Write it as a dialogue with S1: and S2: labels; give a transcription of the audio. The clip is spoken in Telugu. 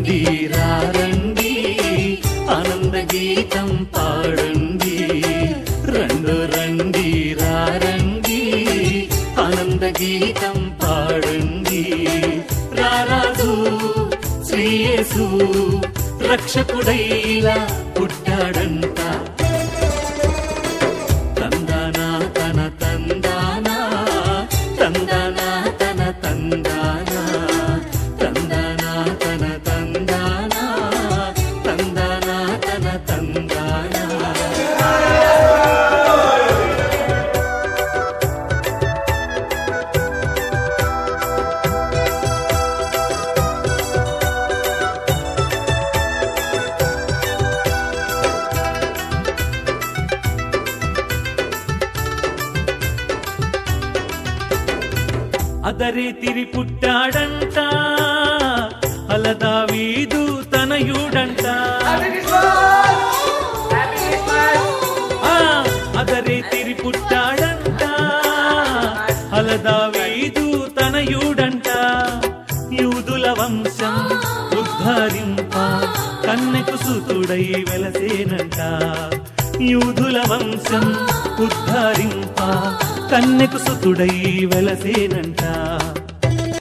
S1: రండి రండి ఆనంద గీతం పాడండి రండి రండి ఆనంద గీతం పాడండి రారాజు శ్రీ యేసు రక్షకుడైలా పుట్టాడంట తందానా తన తందానా తందానా తన తందానా తందానా తన తందానా తందానా తన తందానా అదరే తిరి పుట్టాడంట అలదావీదు తనయుడంట అదరే తిరి పుట్టాడంట అలదావీదు తనయుడంట యూదుల వంశం ఉద్ధరింప కన్నెకు సుతుడై వెలసేనంట యూదుల వంశం ఉద్ధరింప కన్నెకు సుతుడై వెలసేనంట